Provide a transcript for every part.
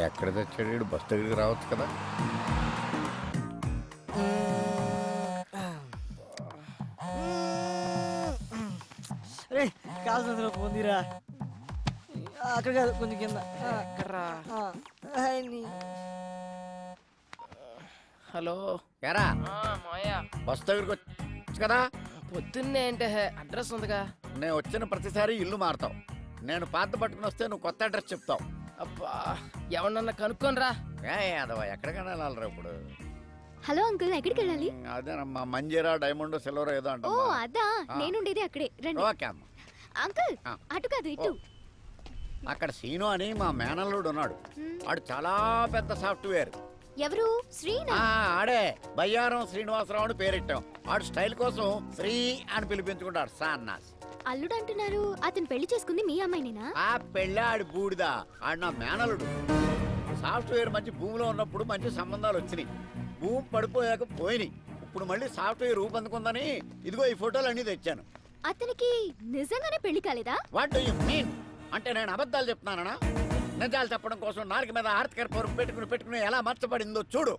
ఎక్కడ తెచ్చాడు? బస్ దగ్గరికి రావచ్చు కదా. రే కాల్సిన పొందిరా. అక్కడ కాదు, కొంచెం కింద. హలో ఎరా మాయా, బస్ దగ్గరికి వచ్చు కదా. పొద్దున్నే అంటే అడ్రస్ ఉందిగా. నేను వచ్చిన ప్రతిసారి ఇల్లు మారుతావు. నేను పాత పట్టుకుని వస్తే నువ్వు కొత్త అడ్రస్ చెప్తావు. అబ్బా, ఎవరన్నా కనుక్కోనరా. అదవా ఎక్కడికైనా వెళ్ళాలరా ఇప్పుడు? హలో అంకుల్, ఎక్కడికి వెళ్ళాలి? అదేనమ్మా, మంజీరా డైమండ్ సిల్వర్ ఏదో అంట. ఓ అదా, నేనుండేది అక్కడే. రండి. ఓకే అమ్మ. అంకుల్ అటు కాదు, ఇటు. అక్కడ సీను అని మా మేనల్లుడు ఉన్నాడు. వాడు చాలా పెద్ద సాఫ్ట్వేర్. ఎవరు? శ్రీనా? ఆడే బయ్యారం శ్రీనివాసరావు అని పేరెట్టాం. వాడు స్టైల్ కోసం శ్రీ అని పిలిపించుకుంటాడు. సాన్నాస్ అల్లుడు అంటున్నారు. అతను పెళ్లి చేసుకుంది మీ అమ్మాయినేనా? ఆ పెళ్ళాడి బూడిదా. ఆడు నా మేనలుడు. సాఫ్ట్వేర్ మంచి భూమిలో ఉన్నప్పుడు మంచి సంబంధాలు వచ్చినాయి. భూమి పడిపోయాక పోయినాయి. ఇప్పుడు మళ్ళీ సాఫ్ట్వేర్ రూపొందుకుందని ఇదిగో ఈ ఫోటోలు అన్ని తెచ్చాను. అతనికి నిజంగానే పెళ్లి కాలేదా? What do you mean? అంటే నేను అబద్ధాలు చెప్తున్నానా? నిజాలు చెప్పడం కోసం నాలుగు మీద ఆర్తికర పరుపు పెట్టుకుని ఎలా మర్చబడిందో చూడు.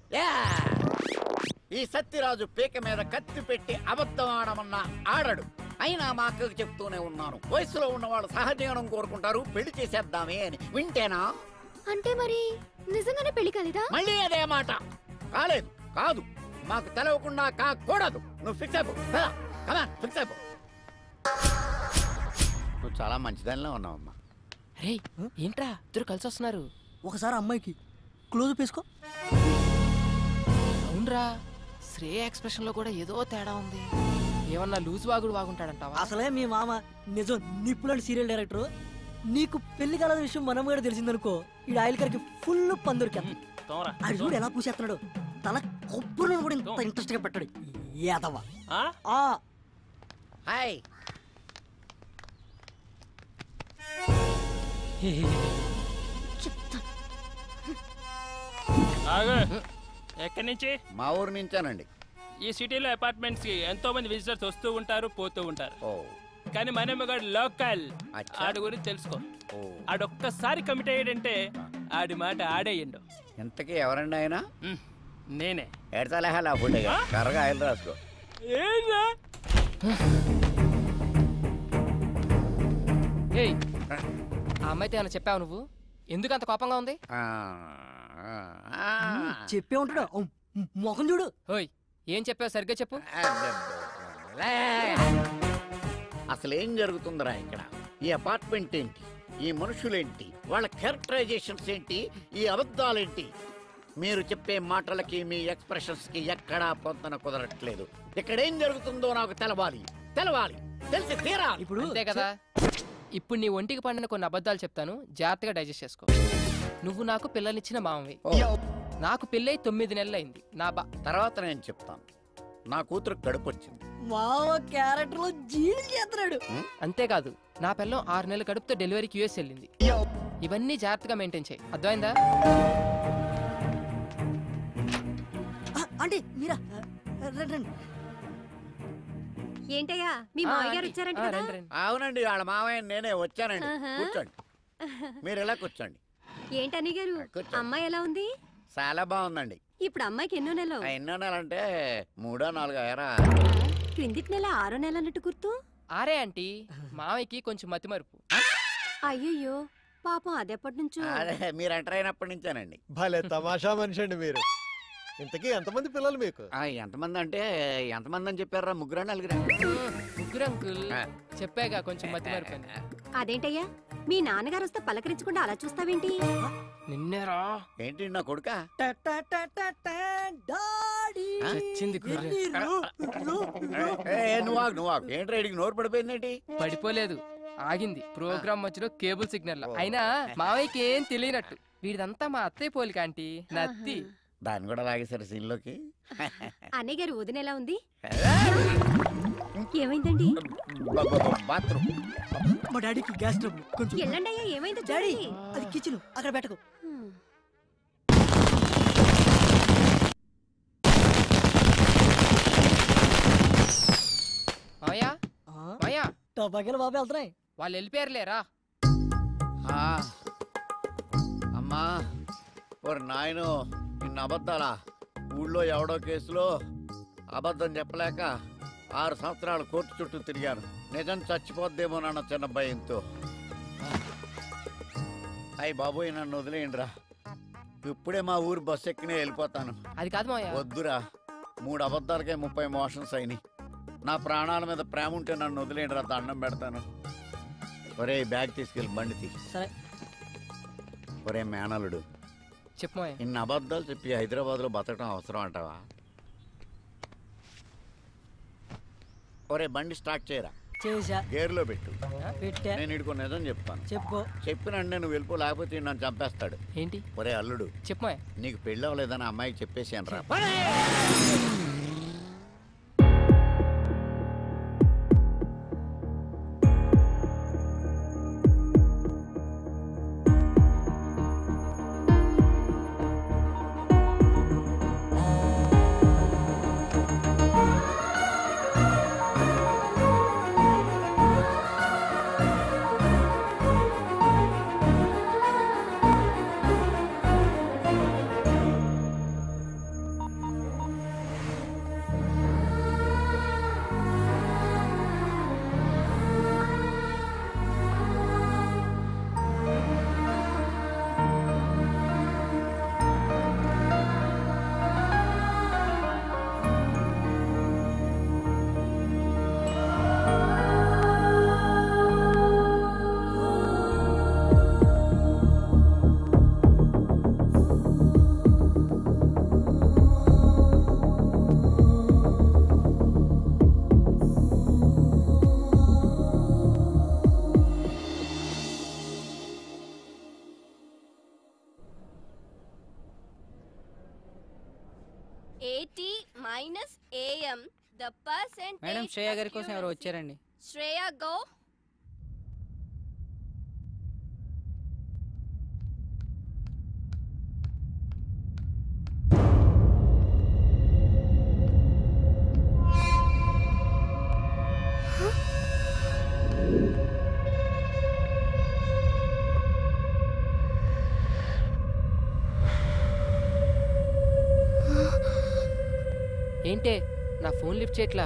ఈ సత్యరాజు పీక మీద కత్తి పెట్టి అబద్ధం ఆడమన్నా ఆడడు. అయినా మా అక్కకు చెప్తూనే ఉన్నాను, వయసులో ఉన్నవాళ్ళు సహజీవనం కోరుకుంటారు, పెళ్లి చేసేద్దామే అని. వింటేనా? అంటే మరి నిజంగానే పెళ్లి కాలేదా? మళ్ళీ అదే మాట. కాలేదు, కాదు, మాకు తెలవకుండా కాకూడదు. నువ్వు ఫిక్స్ అయిపో. ఫిక్స్ అయిపో. నువ్వు చాలా మంచిదానిలో ఉన్నావమ్మా. రే ఏంట్రా ఇద్దరు కలిసి వస్తున్నారు? ఒకసారి అమ్మాయికి క్లోజ్ వేసుకో. అవునరా, శ్రేయ ఎక్స్ప్రెషన్ లో కూడా ఏదో తేడా ఉంది. ఏమన్నా లూజ్ వాగుడు వాగుంటాడంటావా? అసలే మీ మామ నిజం నిప్పులాంటి సీరియల్ డైరెక్టర్. నీకు పెళ్లి కాలేద విషయం మనం కూడా తెలిసిందనుకో, ఈ ఆయిల్ కరికి ఫుల్ పందురికి అది చూడు ఎలా పూసేస్తున్నాడు. తన కొబ్బరి కూడా ఇంత ఇంట్రెస్ట్ గా పెట్టాడు. ఏదవా హాయ్. ఎక్కడి నుంచి? మా ఊరు నుంచానండి. ఈ సిటీలో అపార్ట్మెంట్స్ కి ఎంతో మంది విజిటర్స్ వస్తూ ఉంటారు, పోతూ ఉంటారు. ఓ కానీ మనమ్మగాడు లోకల్. అచ్చా. ఆడి గురించి తెలుసుకో. ఓ ఆడొక్కసారి కమిట్ అయ్యాడంటే ఆడి మాట ఆడేయండు. ఇంతకీ ఎవరండి ఆయన? నేనే. ఎడతలేహాలి ఆ ఫుడ్ కర్రగా ఆయిల్ రాసుకో. ఏంరా? ఏయ్, ఆ అమ్మాయితో ఏమైనా చెప్పావు నువ్వు? ఎందుకు అంత కోపంగా ఉంది? చెప్పే ఉంటాడు. మొఖం చూడు. ఓయ్, ఏం చెప్పావు సరిగ్గా చెప్పు. అసలేం జరుగుతుందిరా ఇక్కడ? ఈ అపార్ట్మెంట్ ఏంటి? ఈ మనుషులేంటి? వాళ్ళ క్యారెక్టరైజేషన్స్ ఏంటి? ఈ అబద్ధాలేంటి? మీరు చెప్పే మాటలకి మీ ఎక్స్ప్రెషన్స్ కి ఎక్కడా పొందన కుదరట్లేదు. ఇక్కడేం జరుగుతుందో నాకు తెలవాలి, తెలిసి తీరా. ఇప్పుడు అంతే కదా. ఇప్పుడు నీ ఒంటికి పండిన కొన్ని అబద్ధాలు చెప్తాను, జాగ్రత్తగా డైజెస్ట్ చేసుకో. నువ్వు నాకు పిల్లనిచ్చిన మామవి. నాకు పెళ్ళై 9 నెలలు అయింది. తర్వాత నేను చెప్తాను. నా కూతురు కడుపు వచ్చింది. మావ క్యారెక్టర్ లో జీని చేస్తున్నాడు. అంతేకాదు, నా పిల్లం 6 నెలల కడుపుతో డెలివరీకి యూఎస్ వెళ్ళింది. ఇవన్నీ జాగ్రత్తగా మెయింటైన్ చేయి, అర్థమైందా? అంటే మీరా? రండి. ఏంటయ్యా, మీ మామయ్య గారు వచ్చారంట కదా? అవునండి, వాళ్ళ మామయ్య నేనే వచ్చానండి. కూర్చోండి, మీరు ఇలా కూర్చోండి. ఏంటని గారు, అమ్మాయి ఎలా ఉంది? చాలా బాగుందండి. ఇప్పుడు అమ్మాయికి ఎన్నో నెల? ఎన్నో నెల అంటే 3 4 అయ్యారా? క్రిందిటి నెల 6వ నెల అన్నట్టు గుర్తు. ఆరే ఆంటీ, మామయ్యకి కొంచెం మతిమరుపు. అయ్యయ్యో పాపం, అదెప్పటి నుంచో. అదే మీరు ఎంటర్ అయినప్పటి నుంచేనండి. భలే తమాషా మనిషి అండి మీరు. ఇంతకీ ఎంతమంది పిల్లలు మీకు? ఎంతమంది అంటే ఎంతమంది అని చెప్పారా? 3 4 ముగ్గురు అంకుల్. చెప్పాగా కొంచెం మతిమరుపు అని. అదేంటయ్యా, మీ నాన్నగారు వస్తే పలకరించకుండా అలా చూస్తావేంటి? నిన్నేరా? ఏంటి నా కొడుక? చచ్చింది నువ్వు ఏంటి ఇడికి నోరు పడిపోయిందేంటి? పడిపోలేదు, ఆగింది. ప్రోగ్రామ్ మధ్యలో కేబుల్ సిగ్నల్. అయినా మావయ్యకి ఏం తెలియనట్టు. వీడిదంతా మా అత్తయ్య పోలిక ఆంటీ, నత్తి. దాన్ని కూడా లాగేశారు సీన్ లోకి. అన్నయ్య గారు వదిన ఎలా ఉంది? ఏమైందండి? బాత్రూమ్. మా డాడీకి గ్యాస్ ట్రబుల్. కొంచెం ఎల్లండి అయ్యా, ఏమైందో డాడీ. చూడండి. అది కిచెన్, అక్కడ పెట్టకు. మాయా, మాయా, టపాకాయలు బాబు వెళ్తున్నాయి. వాళ్ళు వెళ్ళిపోయారులేరా. ఆ, అమ్మా ఓరి నాయను ఇన్ని అబద్ధాలా? ఊళ్ళో ఎవడో కేసులో అబద్ధం చెప్పలేక 6 సంవత్సరాలు కోర్టు చుట్టూ తిరిగాను. నిజం చచ్చిపోద్దేమోనన్న చిన్న భయంతో. అయ్యి బాబోయ్ నన్ను వదిలేయండిరా. ఇప్పుడే మా ఊరు బస్సు ఎక్కినే వెళ్ళిపోతాను. అది కాదు మావయ్య. వద్దురా, 3 అబద్ధాలకే 30 మోషన్స్ అయినాయి. నా ప్రాణాల మీద ప్రేమ ఉంటే నన్ను వదిలేయండిరా, దండం పెడతాను. ఒరే బ్యాగ్ తీసుకెళ్ళి బండి తీ. సరే. ఒరే మేనలుడు, చెప్పు మావయ్య. ఇన్ని అబద్ధాలు చెప్పి హైదరాబాద్లో బతకడం అవసరం అంటావా? ఒరే బండి స్టార్ట్ చేయరా, చేసా. గేర్లో పెట్టు. పెట్టా. నేను ఇడుకో నిజం చెప్తాను. చెప్పుకో. చెప్పినంటే నువ్వు వెళ్ళిపో, లేకపోతే నన్ను చంపేస్తాడు. ఏంటి? ఒరే అల్లుడు, చెప్పు మావయ్య. నీకు పెళ్ళి అవ్వలేదని అమ్మాయికి చెప్పేసాను రా. AM, the percentage. Madam Shreya గారి కోసం ఎవరు వచ్చారండి? శ్రేయ గో. ఏంటే నా ఫోన్ లిఫ్ట్ చేయట్లా?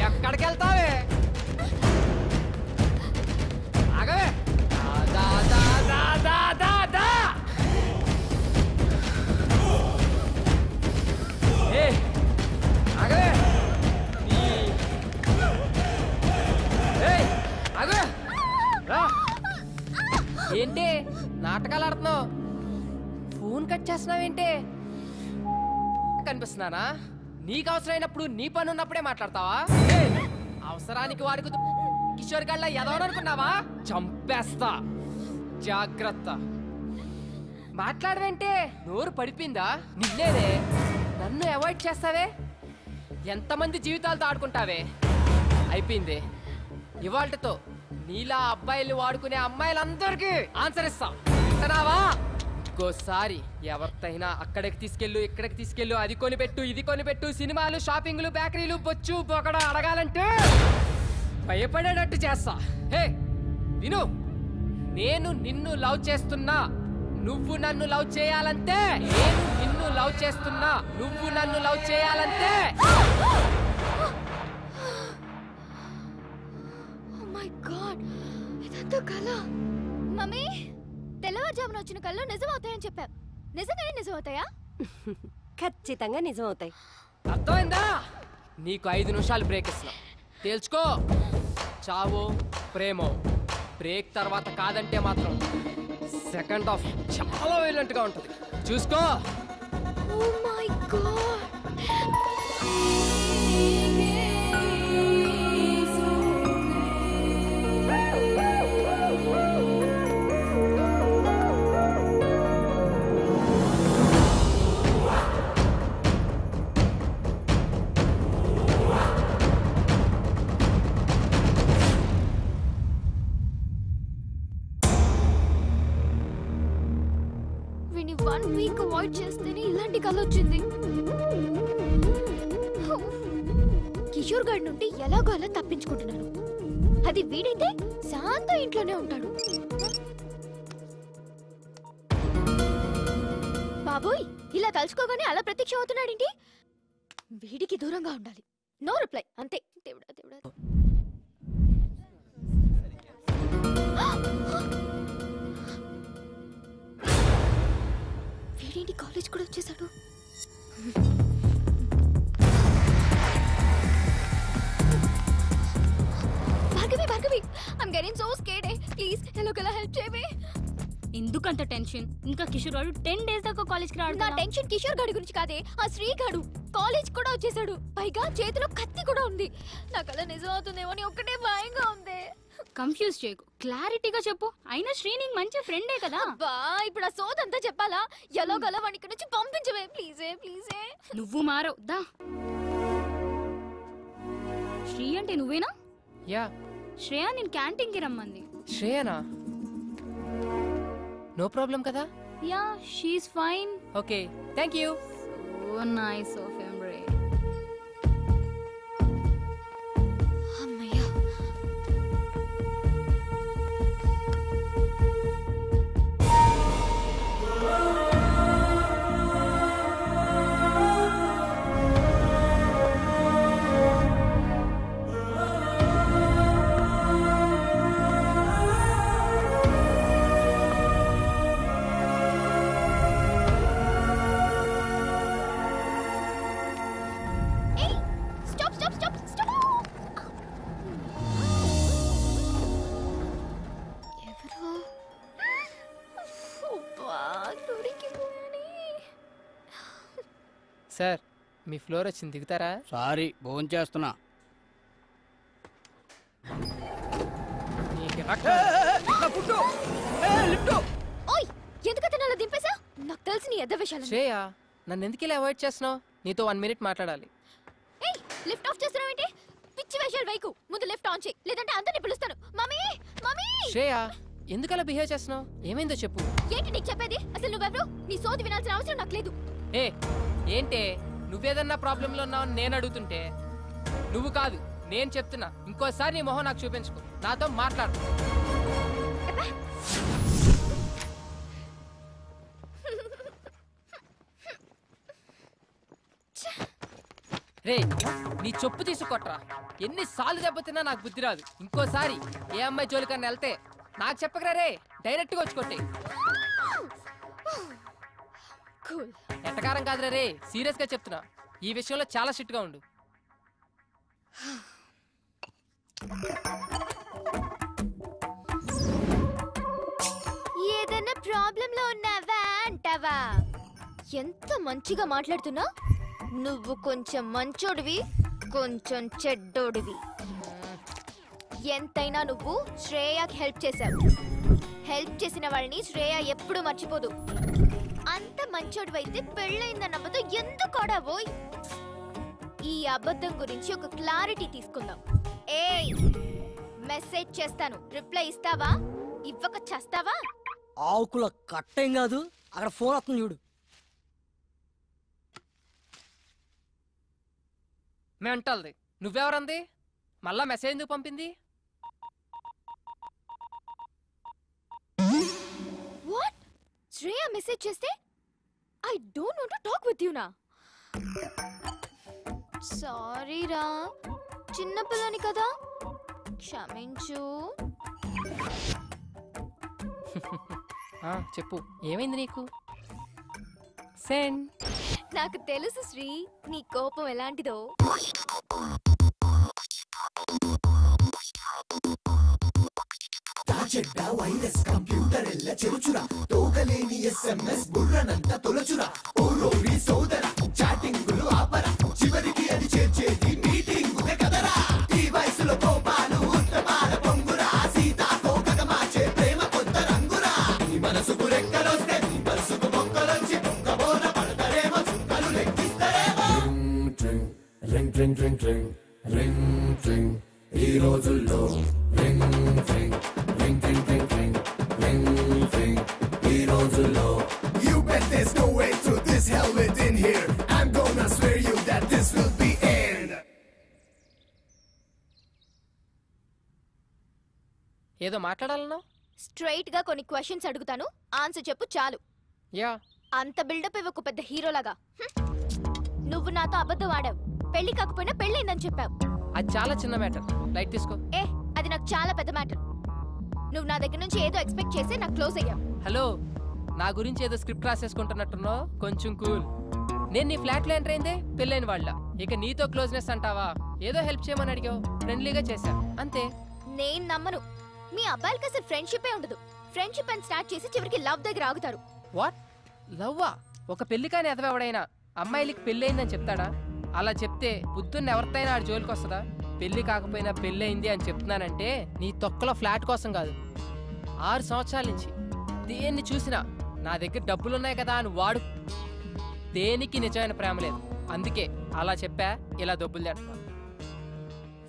ఎక్కడికి వెళ్తావే? ఆగవే. దా దా దా దా దా దా. ఏ ఆగవే. ఏయ్ ఆగవే. రా. ఏంటి నాటకాలు ఆడుతున్నావు? ఫోన్ కట్ చేస్తున్నావేంటి? కనిపిస్తున్నానా? నీకు అవసరమైనప్పుడు నీ పని ఉన్నప్పుడే మాట్లాడతావా? అవసరానికి వాడుకు కిషోర్ గళ్ళ ఎదవననుకున్నావా? చంపేస్తా, జాగ్రత్త. మాట్లాడవేంటే? నోరు పడిపోయిందా? నిన్నేనే నన్ను అవాయిడ్ చేస్తావే? ఎంతమంది జీవితాలతో ఆడుకుంటావే? అయిపోయింది. ఇవాళ్టితో నీలా అబ్బాయిలు వాడుకునే అమ్మాయిలందరికీ ఆన్సర్ ఇస్తా. వింటున్నావా? ఇంకోసారి ఎవరితైనా అక్కడికి తీసుకెళ్ళు, ఇక్కడికి తీసుకెళ్ళు, అది కొనిపెట్టు, ఇది కొనిపెట్టు, సినిమాలు, షాపింగ్లు, బేకరీలు, బొచ్చు పొగడ అడగాలంటే భయపడేటట్టు చేస్తా. హే విను, నేను నిన్ను లవ్ చేస్తున్నా, నువ్వు నన్ను లవ్ చేయాలంటే. నేను నిన్ను లవ్ చేస్తున్నా, నువ్వు నన్ను లవ్ చేయాలంటే. Oh my God, ఇదంతా కల. మమ్మీ, తెల్లవారుజామున వచ్చిన కళ్ళు నిజమవుతాయని చెప్పావు. నిజంగానే నిజమవుతాయా? ఖచ్చితంగా నిజమవుతాయి. అర్థమైందా? నీకు 5 నిమిషాలు బ్రేక్ ఇస్తున్నా, తేల్చుకో. చావో ప్రేమో. బ్రేక్ తర్వాత కాదంటే మాత్రం సెకండ్ హాఫ్ చాలా వైలెంట్ గా ఉంటది, చూసుకో. Oh my God. విని 1 వీక్ అవాయిడ్ చేస్తేనే ఇలాంటి కళ వచ్చింది. కిషోర్ గారి నుండి ఎలాగో అలా తప్పించుకుంటున్నాను. అది వీడైతే శాంత ఇంట్లోనే ఉంటాడు. బాబోయ్, ఇలా తలుచుకోగానే అలా ప్రత్యక్షం అవుతున్నాడేంటి? వీడికి దూరంగా ఉండాలి. నో రిప్లై, అంతే. దేవుడా దేవుడా. వీడేంటి కాలేజ్ కూడా వచ్చేసాడు? Bhargavi, I'm getting so scared. Please ఎలాగోలా హెల్ప్ చేయవే. ఎందుకంత టెన్షన్? ఇంకా కిషోర్ గారు 10 days దాకా కాలేజ్ కి రాడు. నా టెన్షన్ కిషోర్ గాడి గురించి కాదే, ఆ శ్రీ గాడు కాలేజ్ కూడా వచ్చేసాడు. పైగా చేతిలో కత్తి కూడా ఉంది. నాకు అలా నిజం అవుతుందేమో అని ఒక్కటే భయంగా ఉంది. కన్ఫ్యూజ్ చేయకు, క్లారిటీగా చెప్పు. అయినా శ్రీ నీకు మంచి ఫ్రెండే కదా. బా, ఇప్పుడు ఆ సోదంతా చెప్పాలా? ఎలాగోలా వాడిని ఇక్కడ నుంచి పంపించవే ప్లీజే. నువ్వు మారవు దా. శ్రీ అంటే నువ్వేనా? యా. శ్రేయ నేను క్యాంటీన్ కి రమ్మంది. శ్రేయనా? నో ప్రాబ్లం కదా? Yeah, she is fine. Okay, thank you. So nice of him రే. అమ్మయ్యా. సార్, మీ ఫ్లోర్ వచ్చింది, దిగుతారా? సారీ, భోజనం చేస్తున్నా. ఓయ్, ఎందుకతను అలా దింపేశా? నాకు తెలిసి నీ ఎద్ద విషయాలు. శ్రేయ, నన్ను ఎందుకు ఇలా అవాయిడ్ చేస్తున్నావు? నీతో 1 minute మాట్లాడాలి. ఏయ్, లిఫ్ట్ ఆఫ్ చేస్తున్నావు ఏంటి? పిచ్చి వేషాలు వైకు. ముందు లిఫ్ట్ ఆన్ చేయి, లేదంటే అందరిని పిలుస్తాను. Mummy mummy. శ్రేయ, ఎందుకు అలా బిహేవ్ చేస్తున్నావు? ఏమైందో చెప్పు. ఏంటి నీకు చెప్పేది? అసలు నువ్వెవరు? నీ సోది వినాల్సిన అవసరం నాకు లేదు. ఏ ఏంటే, నువ్వేదన్నా ప్రాబ్లంలో ఉన్నావని నేను అడుగుతుంటే నువ్వు కాదు నేను చెప్తున్నా. ఇంకోసారి నీ మొహం నాకు చూపించుకో, నాతో మాట్లాడు. రే, నీ చెప్పు తీసుకొట్రా. ఎన్నిసార్లు దెబ్బతిన్నా నాకు బుద్ధి రాదు. ఇంకోసారి ఏ అమ్మాయి జోలికన్నా వెళ్తే నాకు చెప్పకరా రే, డైరెక్ట్గా వచ్చి కొట్టే. ఎట్టకారం కాదురా రే, సీరియస్ గా చెప్తున్నా. ఈ విషయంలో చాలా స్ట్రిక్ట్ గా ఉండు. ఏదైనా ప్రాబ్లం లో ఉన్నావా అంటావా? ఎంత మంచిగా మాట్లాడుతున్నా. నువ్వు కొంచెం మంచోడివి, కొంచెం చెడ్డోడివి. ఎంతైనా నువ్వు శ్రేయకి హెల్ప్ చేశావు. హెల్ప్ చేసిన వాళ్ళని శ్రేయ ఎప్పుడు మర్చిపోదు. అంత మంచోడివైతే పెళ్ళైందన్న అబద్ధం ఎందుకు ఆడావోయ్? ఈ అబద్ధం గురించి ఒక క్లారిటీ తీసుకుందాం. ఏయ్, మెసేజ్ చేస్తాను, రిప్లై ఇస్తావా? ఇవ్వక చేస్తావా? ఆవుకుల కట్టేం కాదు, అక్కడ ఫోన్ వస్తుంది చూడు. మెంటల్ది. నువ్వెవరంది? మళ్ళా మెసేజ్ ఎందుకు పంపింది? వాట్? శ్రేయ మెసేజ్ చేస్తే I don't want to talk with you నా. సారీ రా, చిన్న పిల్లని కదా, క్షమించు. చెప్పు, ఏమైంది నీకు? సెండ్. నాకు తెలుసు శ్రీ, నీ కోపం ఎలాంటిదో. వైరస్ కంప్యూటర్ ఎల్ల చెరుచురా, తోకలేని SMS బుర్రనంత తొలచురా. ఓరోవి సోదర, చాటింగులు ఆపరా, చివరికి అది చేర్చేది మీటింగ్ కదరా. ఈ వయసులో కోపాలు ఉత్తమాల పొంగురా, సీతాకోకగా మార్చే ప్రేమ కొత్త రంగురా. నీ మనసుకు రెక్కలొస్తే నీ మనసుకు మొక్కలొచ్చి మొక్కబోన పడతారేమో, చుక్కలు లెక్కిస్తారేమో. Ring ring ring ring ring ring, ఈ రోజుల్లో ring ring ring ring ring ring ring ring, ఈ రోజుల్లో. You bet there's no way through this hell within here. I'm gonna swear you that this will be end. ఏదో మాట్లాడాలన్నావు? Straight గా కొన్ని questions అడుగుతాను, answer చెప్పు చాలు. యా. అంత buildup ఇవ్వకు పెద్ద హీరోలాగా. నువ్వు నాతో అబద్ధం ఆడావు, పెళ్లి కాకపోయినా పెళ్ళైందని చెప్పావు. అది చాలా చిన్న మ్యాటర్, లైట్ తీసుకో. అది నాకు చాలా పెద్ద మ్యాటర్. నువ్వు నా దగ్గర నుంచి ఏదో ఎక్స్పెక్ట్ చేసి నాకు క్లోజ్ అయ్యావు. హలో, నా గురించి ఏదో స్క్రిప్ట్ రాసేసుకుంటున్నట్టున్నావు, కొంచెం కూల్. నేను నీ ఫ్లాట్ లో ఎంటర్ అయిందే పెళ్ళైన వాళ్ళ, ఇక నీతో క్లోజ్నెస్ అంటావా? ఏదో హెల్ప్ చేయమని అడిగావు, ఫ్రెండ్లీగా చేశా, అంతే. నేను నమ్మను. మీ అబ్బాయిలకి అసలు ఫ్రెండ్షిపే ఉండదు. ఫ్రెండ్షిప్ అని స్టార్ట్ చేసి చివరికి లవ్ దగ్గర ఆగుతారు. వాట్? లవ్వా? ఒక పెళ్లి కాని ఎదవెవడైనా అమ్మాయిలకి పెళ్ళయిందని చెప్తాడా? అలా చెప్తే బుద్ధున్న ఎవరితైనా ఆడి జోలికి వస్తుందా? పెళ్లి కాకపోయినా పెళ్ళయింది అని చెప్తున్నానంటే నీ తొక్కలో ఫ్లాట్ కోసం కాదు. 6 సంవత్సరాల నుంచి దేన్ని చూసినా నా దగ్గర డబ్బులున్నాయి కదా అని వాడు, దేనికి నిజమైన ప్రేమ లేదు. అందుకే అలా చెప్పా, ఇలా డబ్బులు తెస్తా.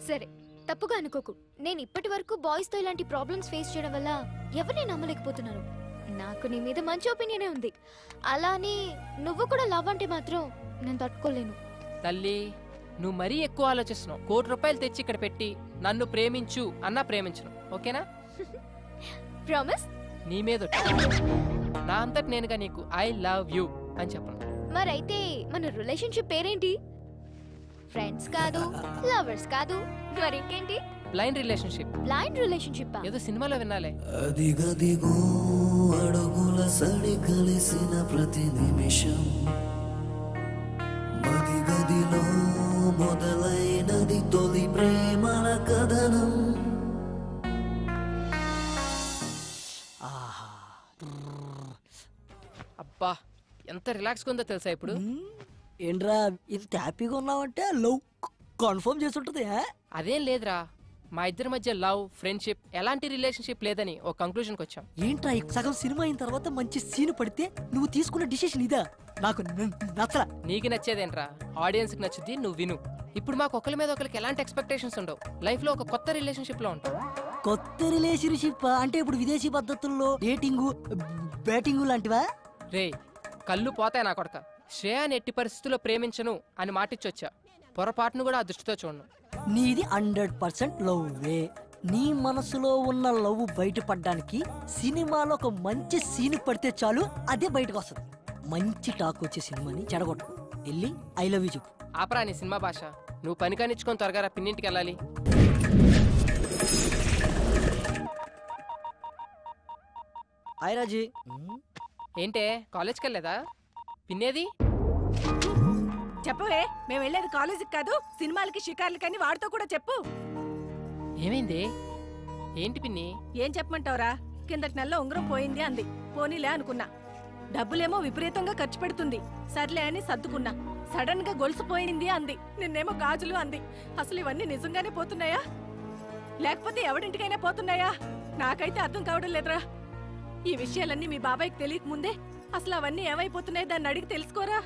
సరే, తప్పుగా అనుకోకు. నేను ఇప్పటి వరకు బాయ్స్ తో ఇలాంటి ప్రాబ్లమ్స్ ఫేస్ చేయడం వల్ల ఎవరిని నమ్మలేకపోతున్నాను. నాకు నీ మీద మంచి ఒపీనియనే ఉంది. అలానే నువ్వు కూడా లవ్ అంటే మాత్రం నేను తట్టుకోలేను. తల్లి, నువ్వు మరీ ఎక్కువ ఆలోచిస్తున్నావు. 1 కోటి రూపాయలు తెచ్చి ఇక్కడ పెట్టి నన్ను ప్రేమించు అన్నా ప్రేమించను, ఓకేనా? ప్రామిస్? నీ మీద నా అంతటి నేనుగా నీకు ఐ లవ్ యూ అని చెప్పను. మరైతే మన రిలేషన్షిప్ పేరేంటి? ఫ్రెండ్స్ కాదు, లవర్స్ కాదు, మరింకేంటి? Blind relationship. బ్లైండ్ రిలేషన్షిప్ ఏదో సినిమాలో వినాలే. అదిగదిగో అడుగుల సడి కలిసిన ప్రతి నిమిషం, మదిగదిలో మొదలైనది తొలి ప్రేమల కథనం. అబ్బా, ఎంత రిలాక్స్ ఉందో తెలుసా ఇప్పుడు? ఏంట్రా ఇంత హ్యాపీగా ఉన్నావంటే లవ్ కన్ఫర్మ్ చేస్తుంటది. అదేం లేదురా, మా ఇద్దరి మధ్య లవ్, ఫ్రెండ్షిప్, ఎలాంటి రిలేషన్షిప్ లేదని ఒక కంక్లూజన్కి వచ్చాం. ఏంట్రా సగం సినిమా అయిన తర్వాత మంచి సీన్ పడితే నువ్వు తీసుకున్న డిసిషన్ ఇదా? నాకు నచ్చలా. నీకు నచ్చేదేంట్రా, ఆడియన్స్ కి నచ్చుద్ది, నువ్వు విను. ఇప్పుడు మాకు ఒకరి మీద ఒకరికి ఎలాంటి ఎక్స్పెక్టేషన్స్ ఉండవు. లైఫ్ లో ఒక కొత్త రిలేషన్షిప్ లో ఉంటాం. కొత్త రిలేషన్షిప్ అంటే ఇప్పుడు విదేశీ పద్ధతుల్లో డేటింగ్, బ్యాటింగ్ లాంటివా? రే, కళ్ళు పోతాయి నా కొడక. శ్రేయాని ఎట్టి పరిస్థితుల్లో ప్రేమించను అని మాటిచ్చొచ్చా. పొరపాటును కూడా ఆ దృష్టితో చూడను. నీది 100% లవ్వే. నీ మనసులో ఉన్న లవ్ బయటపడడానికి సినిమాలో ఒక మంచి సీన్ పడితే చాలు, అదే బయటకు వస్తుంది. మంచి టాక్ వచ్చే సినిమాని చెడగొట్టు. వెళ్ళి ఐ లవ్ యూ చెప్పు. ఆపరా నీ సినిమా భాష. నువ్వు పని కానిచ్చుకొని త్వరగా పిన్నింటికి వెళ్ళాలి. హాయ్ రాజీ. ఏంటే కాలేజ్కి వెళ్ళలేదా? పిన్నేది? చెప్పవే, మేము వెళ్ళేది కాలేజీకి కాదు, సినిమాలకి షికార్లకని వాడితో కూడా చెప్పు. ఏమైంది? ఏంటి పిన్ని? ఏం చెప్పమంటావురా? కిందటి నెలలో ఉంగరం పోయింది అంది. పోనీలే అనుకున్నా. డబ్బులేమో విపరీతంగా ఖర్చు పెడుతుంది. సర్లే అని సర్దుకున్నా. సడన్ గా గొలుసు పోయింది అంది. నిన్నేమో గాజులు అంది. అసలు ఇవన్నీ నిజంగానే పోతున్నాయా లేకపోతే ఎవడింటికైనా పోతున్నాయా? నాకైతే అర్థం కావడం లేదురా. ఈ విషయాలన్నీ మీ బాబాయ్కి తెలియక ముందే అసలు అవన్నీ ఏమైపోతున్నాయి దాన్ని అడిగి తెలుసుకోరా.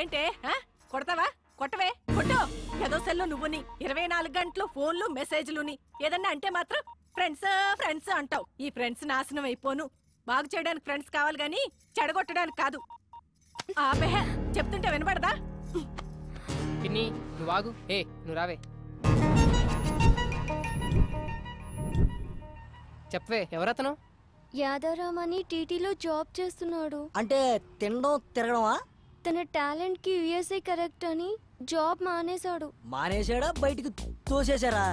ఏంటే కొడతావా? కొట్టవే, కొట్టో. ఏదో సెల్లో నువ్వుని 24 గంటలు ఫోన్లు మెసేజ్లుని ఏదన్నా అంటే మాత్రం ఫ్రెండ్స్ ఫ్రెండ్స్ అంటావు. ఈ ఫ్రెండ్స్ నాశనం అయిపోను. బాగు చేయడానికి ఫ్రెండ్స్ కావాలి గాని చెడగొట్టడానికి కాదు. ఆపే, చెప్తుంటే వినపడదా? పిన్ని నువ్వు ఆగు. నువ్వు రావే. చెప్పవే, ఎవరతను? యాదారాం అని టీటీలో జాబ్ చేస్తున్నాడు. అంటే తినడం తిరగడమా? తన టాలెంట్ కి యుఎస్ఏ కరెక్ట్ అని జాబ్ మానేశాడు. మానేశాడా? బయటికి తోసేశారా?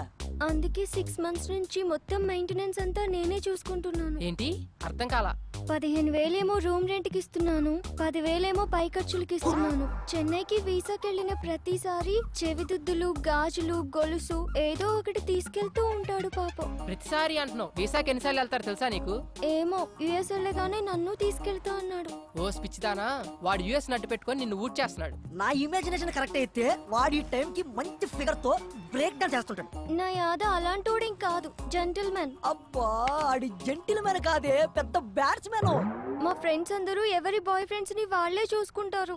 అందుకే 6 months నుంచి మొత్తం మెయింటెనెన్స్ అంతా నేనే చూసుకుంటున్నాను. ఏంటి? అర్థం కాలా. 15,000 రూమ్ రెంట్ కి ఇస్తున్నాను, 10,000 పై ఖర్చులకి ఇస్తున్నాను. చెన్నైకి వీసాకెళ్ళిన ప్రతిసారి చెవిదుద్దులు, గాజులు, గొలుసు ఏదో ఒకటి తీసుకెళ్తూ ఉంటాడు పాపం. ప్రతిసారి అంటున్నావు. వీసాకి ఎన్నిసార్లు వెళ్తారు తెలుసా నీకు? ఏమో, యుఎస్ వెళ్ళగానే నన్ను తీసుకెళ్తా అన్నాడు. ఓ పిచ్చిదానా, వాడు యుఎస్ నట్టు పెట్టుకొని నిన్ను ఊట్ చేస్తున్నాడు. నా ఇమాజినేషన్ కరెక్ట్ అయితే వాడి టైం కి మంచి ఫిగర్ తో బ్రేక్ డాన్స్ చేస్తుంటాడు. నా యాద అలాంటోడేం కాదు, జెంటిల్మెన్. అబ్బా, ఆడి జెంటిల్మెన్ కాదే, పెద్ద బ్యాట్స్మెన్. మా ఫ్రెండ్స్ అందరూ ఎవరి బాయ్ ఫ్రెండ్స్ ని వాళ్లే చూసుకుంటారు.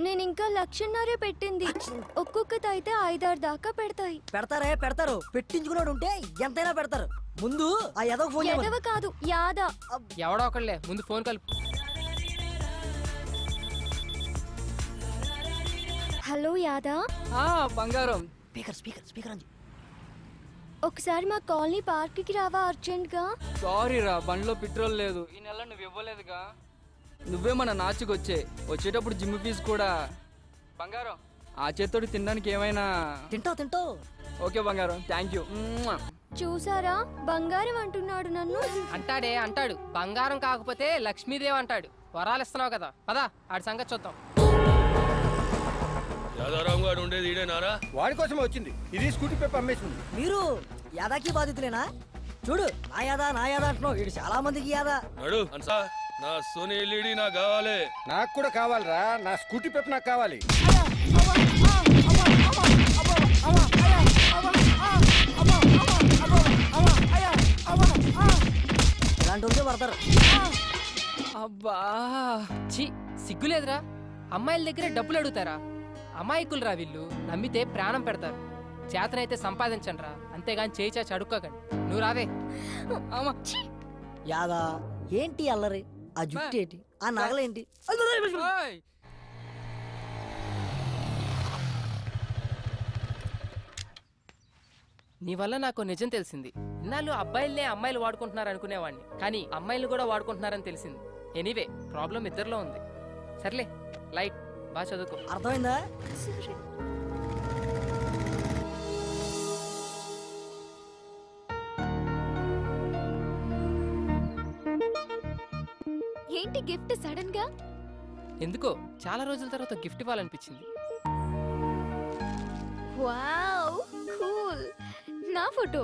నేను ఇంకా 1,00,000 పెట్టింది. ఒక్కొక్కటి అయితే 5-6 దాకా పెడతాయి. పెడతారు. పెట్టించుకున్నాడు ఉంటే ఎంతైనా పెడతారు. ముందు ఆ ఎదవ ఫోన్. ఎదవ కాదు, యాద. ఎవడో ఒకళ్ళే, ముందు ఫోన్ కలుపు. హలో యాదా. బంగారం. స్పీకర్. ఒకసారి మా కాలనీ పార్క్ కి రావా అర్జెంట్ గా? సారీ రా, బండిలో పెట్రోల్ లేదు. ఈ నెల నువ్వు ఇవ్వలేదుగా. నువ్వే మన నాచుకొచ్చే వచ్చేటప్పుడు జిమ్ ఫీజు కూడా. బంగారం, ఆ చేత్తోటి తినడానికి ఏమైనా తింటావు. ఓకే బంగారం, థ్యాంక్ యూ. చూసారా, బంగారం అంటున్నాడు నన్ను. అంటాడు. బంగారం కాకపోతే లక్ష్మీదేవి అంటాడు. వరాలు ఇస్తున్నావు కదా, పదా ఆడి సంగతి చూద్దాం. యాదారాం గారు ఉండేది ఈడేనారా? వాడి కోసమే వచ్చింది. ఇది స్కూటీ పేపర్ అమ్మేసింది. మీరు యాదాకి బాధితులేనా? చూడు, నా యాదా అంటున్నావు. ఇది చాలా మందికి యాదా. నడు అన్సా, నా సోనీ ఎల్ఈడి నాకు కావాలి. నాకు కూడా కావాలిరా, నా స్కూటీ పేపర్ నాకు కావాలి. ఇలాంటి పడతారు. అబ్బా ఛీ, సిగ్గులేదురా. అమ్మాయిల దగ్గర డబ్బులు అడుగుతారా? అమాయకులు రా వీళ్ళు. నమ్మితే ప్రాణం పెడతారు. చేతనైతే సంపాదించండి రా, అంతేగాని చేయి చాచి అడుక్కోకండి. నువ్వు రావే. యాదా ఏంటి అల్లరి? ఆ జుట్టు ఏంటి? ఆ నగలేంటి? నీ వల్ల నాకు నిజం తెలిసింది. ఇన్నాళ్ళు అబ్బాయిలనే అమ్మాయిలు వాడుకుంటున్నారు అనుకునేవాడిని, కానీ అమ్మాయిలు కూడా వాడుకుంటున్నారని తెలిసింది. ఎనీవే, ప్రాబ్లం ఇద్దరిలో ఉంది. సర్లే, లైట్ బాగా చదువుకో. అర్థమైందా? ఏంటి గిఫ్ట్ సడన్ గా? ఎందుకో చాలా రోజుల తర్వాత గిఫ్ట్ ఇవ్వాలనిపించింది. Wow, cool. నా ఫోటో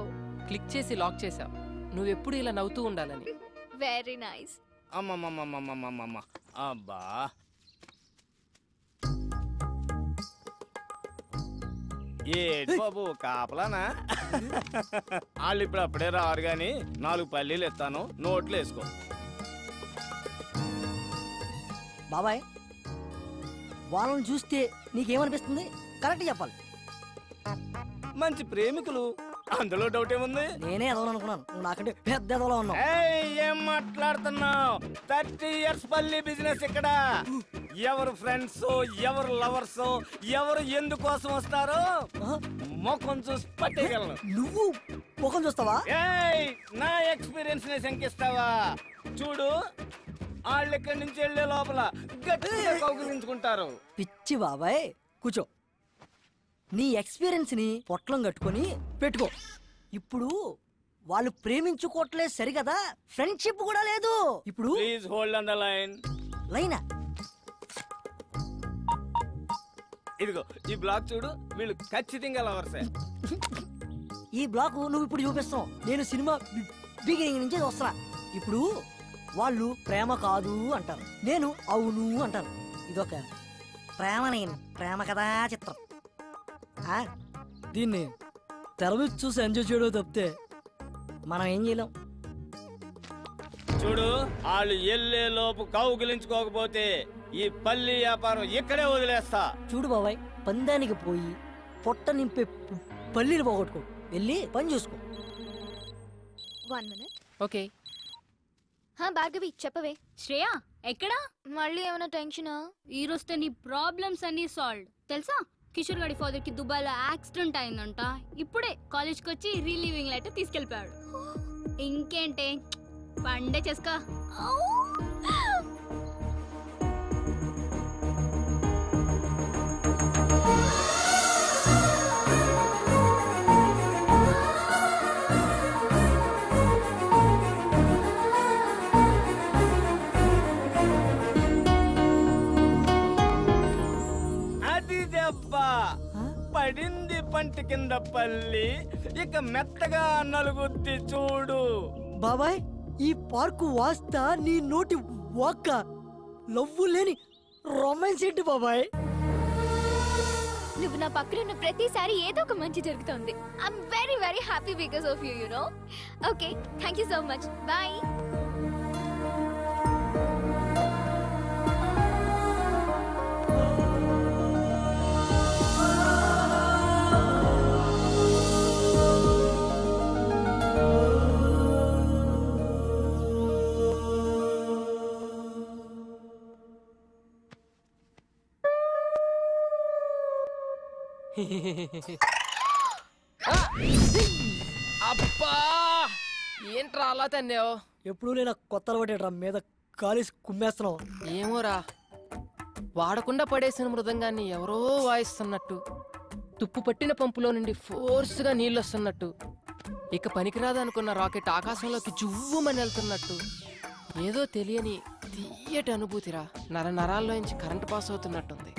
క్లిక్ చేసి లాక్ చేసావు. నువ్వెప్పుడు ఇలా నవ్వుతూ ఉండాలని. Very nice. అమ్మమ్మమ్మమ్మమ్మమ్మమ్మ, అబ్బా ఏటి బాబు కాపలానా? వాళ్ళు ఇప్పుడు అప్పుడే రారు గాని 4 పల్లీలు ఇస్తాను, నోట్లు వేసుకో. బాబాయ్, వాళ్ళని చూస్తే నీకేమనిపిస్తుంది? కరెక్ట్ చెప్పాలి. మంచి ప్రేమికులు, అందులో డౌట్ ఏముంది? నేనే ఎదవనుకున్నాను, నువ్వు నాకంటే పెద్ద ఎదవలా ఉన్నావు. ఏం మాట్లాడుతున్నావు? 30 years పల్లి బిజినెస్ ఇక్కడ. ఎవరు ఫ్రెండ్స్, ఎవరు లవర్స్, ఎవరు ఎందుకోసం వస్తారో ముఖం చూసి పట్టేయగలను. నువ్వు ముఖం చూస్తావా? నా ఎక్స్పీరియన్స్ ని శంకిస్తావా? చూడు, వాళ్ళు ఇక్కడి నుంచి వెళ్లే లోపల గట్టిగా కౌగిలించుకుంటారు. పిచ్చి బాబాయ్, కూర్చో. నీ ఎక్స్పీరియన్స్ ని పొట్లం కట్టుకొని పెట్టుకో. ఇప్పుడు వాళ్ళు ప్రేమించుకోవట్లేదు సరికదా, ఫ్రెండ్షిప్ కూడా లేదు. ఇప్పుడు please hold on the line. లైనా? ఇదిగో ఈ బ్లాక్ చూడు, వీళ్ళు ఖచ్చితంగా లవర్సే. ఈ బ్లాక్ నువ్వు ఇప్పుడు చూపిస్తావు. నేను సినిమా బిగినింగ్ నుంచి వస్తున్నా. ఇప్పుడు వాళ్ళు ప్రేమ కాదు అంటారు, నేను అవును అంటాను. ఇదొక ప్రేమ కథా చిత్రం. దీన్ని తెర మీద చూసి ఎంజాయ్ చేయడం తప్పితే మనం ఏం చేయలేం. చూడు, వాళ్ళు ఎల్లే లోపు కౌగిలించుకోకపోతే ఈ పల్లి వ్యాపారం ఇక్కడే వదిలేస్తా. చూడు బాబాయ్, పందానికి పోయి పొట్ట నింపే పల్లీలు పోగొట్టుకో. వెళ్ళి పని చూసుకో. 1 minute. ఓకే. భార్గవి, చెప్పవే. శ్రేయ ఎక్కడా? మళ్ళీ ఏమైనా టెన్షనా? ఈ రోజుతో నీ ప్రాబ్లమ్స్ అన్ని సాల్వ్. తెలుసా, కిషోర్ గారి ఫాదర్ కి దుబాయ్ లో యాక్సిడెంట్ అయిందంట. ఇప్పుడే కాలేజ్ కి వచ్చి రిలీవింగ్ లెటర్ తీసుకెళ్ళిపోయాడు. ఇంకేంటే, పండే చేసుకో. పడింది పంటి కింద పల్లి, ఇక మెత్తగా నలుగుద్ది చూడు. బాబాయ్, ఈ పార్కు వాస్తా నీ నోటి వాక్క. లవ్వు లేని రొమాన్స్ ఏంటి బాబాయ్? నువ్వు నా పక్కన ప్రతిసారి ఏదో ఒక మంచి జరుగుతుంది. I'm very very happy because of you, you know. Okay, thank you so much. Bye. అబ్బా ఏంట్రా అలా తన్నావు? ఎప్పుడు లేనా కొత్త అలవాటేట్రా మీద కాలేసి కుమ్మేస్తున్నావు. ఏమోరా, వాడకుండా పడేసిన మృదంగాన్ని ఎవరో వాయిస్తున్నట్టు, తుప్పు పట్టిన పంపులో నుండి ఫోర్స్గా నీళ్ళు వస్తున్నట్టు, ఇక పనికిరాదనుకున్న రాకెట్ ఆకాశంలోకి జువ్వుమని వెళ్తున్నట్టు, ఏదో తెలియని తీయటి అనుభూతిరా. నరాల్లోంచి కరెంట్ పాస్ అవుతున్నట్టుంది.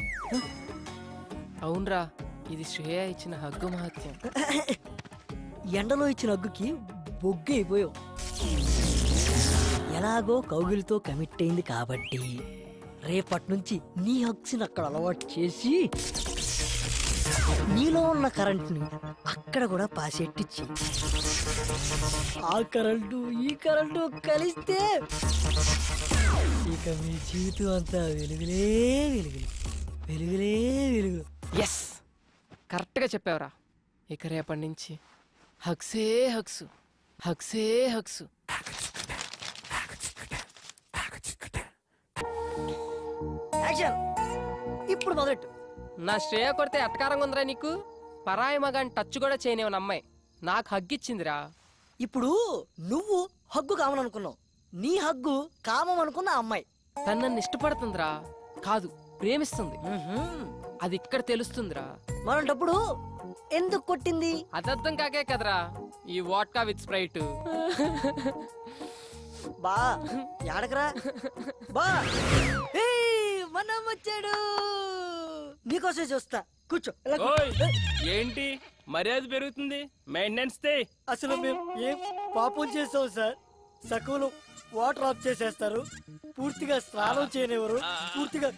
అవునరా, ఇది శ్రేయ ఇచ్చిన హగ్గు మహత్యం. ఎండలో ఇచ్చిన హగ్గుకి బొగ్గు అయిపోయావు. ఎలాగో కౌగిలితో కమిట్ అయింది కాబట్టి రేపటి నుంచి నీ హగ్స్ని అక్కడ అలవాటు చేసి నీలో ఉన్న కరెంట్ని అక్కడ కూడా పాసెట్టిచ్చి ఆ కరెంటు ఈ కరెంటు కలిస్తే ఇక మీ జీవితం అంతా వెలుగులే వెలుగులు, వెలుగులే వెలుగులు. ఎస్, కరెక్ట్గా చెప్పావురా. ఇక రేపటి నుంచి హగ్సే హగ్సు, హగ్సే హగ్సు. యాక్షన్ ఇప్పుడు మొదలెట్టు. నా శ్రేయ కొడితే అట్కారంగా ఉందిరా నీకు? పరాయి మగాని టచ్ కూడా చేయనివని అమ్మాయి నాకు హగ్గిచ్చిందిరా. ఇప్పుడు నువ్వు హగ్గు కామననుకున్నావు, నీ హగ్గు కామం అనుకున్న అమ్మాయి తను నన్ను ఇష్టపడుతుందిరా, కాదు ప్రేమిస్తుంది. అది ఇక్కడ తెలుస్తుందిరా. మరంటప్పుడు ఎందుకు కొట్టింది? అదర్థం కాకే కదరా ఈ వాట్కా విత్ స్ప్రైట్. బా యాడకరా బా, మనం వచ్చాడు, నీకోసం చూస్తా, కూర్చో. ఏంటి మర్యాద పెరుగుతుంది? మెయింటెనెన్స్ అసలు మేము ఏం పాపం చేసాం సార్? సకులు వాటర్ ఆఫ్ చేసేస్తారు, పూర్తిగా స్నానం చేయనివ్వరు, పూర్తిగా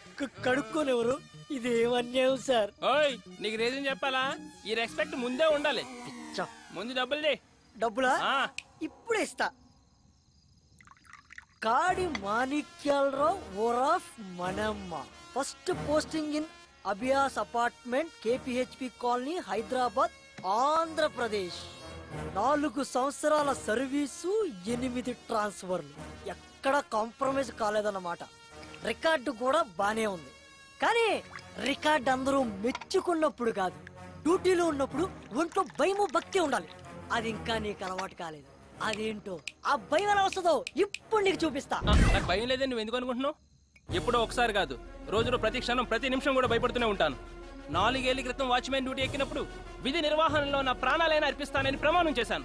కడుక్కోనివ్వరు. ఇది ఏమన్యాయం సార్? ఓయ్, నీకు రీజన్ చెప్పాలా? ఈ రెస్పెక్ట్ ముందే ఉండాలి. ముందు డబ్బులు డబ్బులా? ఇప్పుడే ఇస్తా. కాడి మాణిక్యాలరావు ఓరాఫ్ మనమ్మ, first posting in Abhiyas apartment, KPHB colony, Hyderabad, Andhra Pradesh. 4 సంవత్సరాల సర్వీసు, 8 ట్రాన్స్ఫర్లు. ఎక్కడ కాంప్రమైజ్ కాలేదన్నమాట. రికార్డు కూడా బానే ఉంది, కానీ రికార్డు అందరూ మెచ్చుకున్నప్పుడు కాదు, డ్యూటీలో ఉన్నప్పుడు ఒంట్లో భయము భక్తి ఉండాలి. అది ఇంకా నీకు అలవాటు కాలేదు. అదేంటో ఆ భయం ఎలా వస్తుందో ఇప్పుడు నీకు చూపిస్తా. నాకు భయం లేదని నువ్వు ఎందుకు అనుకుంటున్నావు? ఎప్పుడో ఒకసారి కాదు, రోజులో ప్రతి క్షణం ప్రతి నిమిషం కూడా భయపడుతూనే ఉంటాను. 4 ఏళ్ల క్రితం వాచ్మెన్ డ్యూటీ ఎక్కినప్పుడు విధి నిర్వహణలో నా ప్రాణాలైనా అర్పిస్తానని ప్రమాణం చేశాను.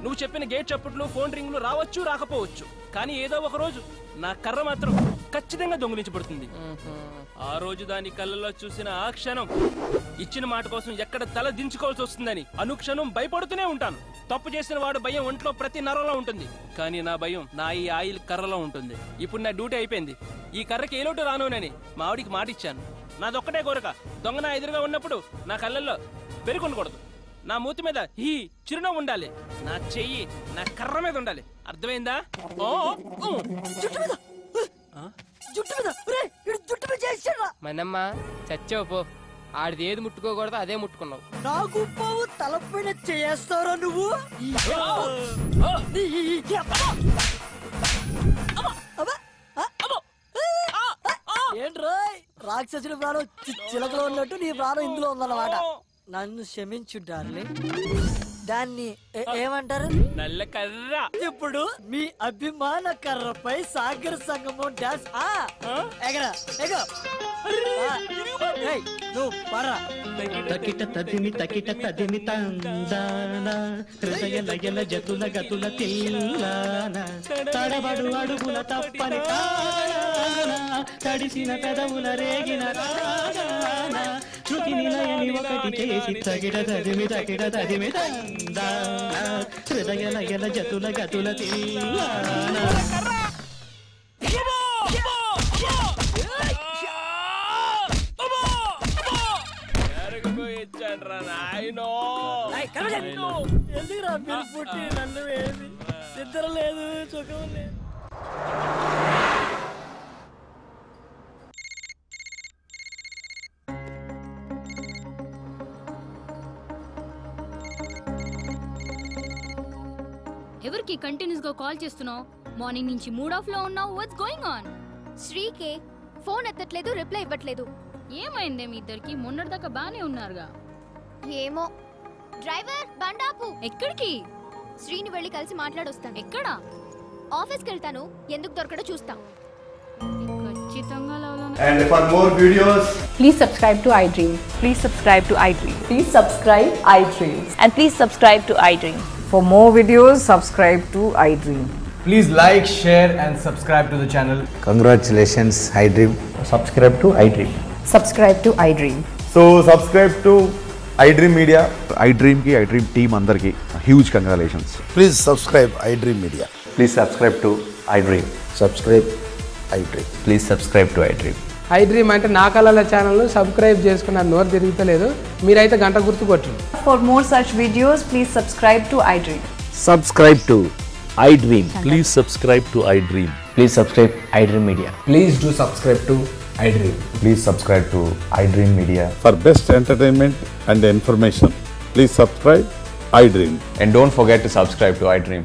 నువ్వు చెప్పిన గేట్ చప్పుట్లు, ఫోన్ రింగులు రావచ్చు రాకపోవచ్చు, కానీ ఏదో ఒక రోజు నా కర్ర మాత్రం ఖచ్చితంగా దొంగిలించబడుతుంది. ఆ రోజు దాని కళ్ళలో చూసిన ఆ క్షణం ఇచ్చిన మాట కోసం ఎక్కడ తల దించుకోవాల్సి వస్తుందని అనుక్షణం భయపడుతూనే ఉంటాను. తప్పు చేసిన వాడు భయం ఒంట్లో ప్రతి నరంలో ఉంటుంది, కానీ నా భయం నా ఈ ఆయిల్ కర్రలో ఉంటుంది. ఇప్పుడు నా డ్యూటీ అయిపోయింది, ఈ కర్రకి ఏ లోటు రానునని మా ఆవిడికి మాట ఇచ్చాను. నాదొక్కటే కోరిక, దొంగ నా ఎదురుగా ఉన్నప్పుడు నా కళ్ళల్లో పెరుగుండకూడదు, నా మూతి మీద ఈ చిరునవ్వు ఉండాలి, నా చెయ్యి నా కర్ర మీద ఉండాలి. అర్థమైందా? మనమ్మ చచ్చావు పో, ఆడిది ఏది ముట్టుకోకూడదు అదే ముట్టుకున్నావు. నాకు పావు తలపైన చేస్తారా నువ్వు? ఏంట్రా రాక్షసుడి ప్రాణం చిలకలో ఉన్నట్టు నీ ప్రాణం ఇందులో ఉందన్నమాట. నన్ను క్షమించు డార్లింగ్. దాన్ని ఏమంటారు? నల్ల కర్ర. ఇప్పుడు మీ అభిమాన కర్రపై సాగర్ సంగమం డాన్స్. ఎగరా ఎగో నువ్వు పరా. తకిట తదిమి తకిట తదిమి తందాన, హృదయ లయల జతుల గతుల తిల్లాన, తడబడు అడుగుల తప్పని తాన, తడిసిన పెదవుల రేగిన రాగాన, శృతి నిలయని ఒకటి చేసి తగిట తదిమి తదిమి తందాన, హృదయ లయల జతుల గతుల తిల్లాన. ఎందుకురా మీరు పుట్టి నన్ను వేసి నిద్ర లేదు, సుఖం లేదు. ఎవరికి కంటిన్యూస్ గా కాల్ చేస్తున్నావు? మార్నింగ్ నుంచి మూడ్ ఆఫ్ లో ఉన్నావు. What's going on? శ్రీకే ఫోన్ ఎత్తట్లేదు, రిప్లై ఇవ్వట్లేదు. ఏమైందే మీ ఇద్దరికి? మొన్నటిదాకా బానే ఉన్నారుగా. ఏమో. డ్రైవర్ బండాపు. ఎక్కడికి? శ్రీని వెళ్ళి కలిసి మాట్లాడొస్తాను. ఎక్కడ? ఆఫీస్కి వెళ్తాను, ఎందుకు దొరకడో చూస్తా. ఖచ్చితంగా లవ్లో. And for more videos, please subscribe to iDream. Please subscribe to iDream. Please subscribe iDream. And please subscribe to iDream. For more videos, subscribe to iDream. please like, share and subscribe to the channel. Congratulations, iDream. Subscribe to iDream. Subscribe to iDream. So subscribe to iDream Media. iDream ki iDream team andarki huge congratulations. Please subscribe iDream Media. Please subscribe to iDream. Subscribe iDream. Please subscribe to iDream. iDream అంటే నా కళల channel subscribe చేసుకున్న నోరు తిరుగుతలేదు, మీరైతే గంట గుర్తు కొట్టండి. For more such videos, please subscribe to iDream. Subscribe to iDream. Please subscribe to iDream. Please subscribe iDream Media. Please do subscribe to iDream. Please subscribe to iDream Media. For best entertainment and information, please subscribe iDream. And don't forget to subscribe to iDream.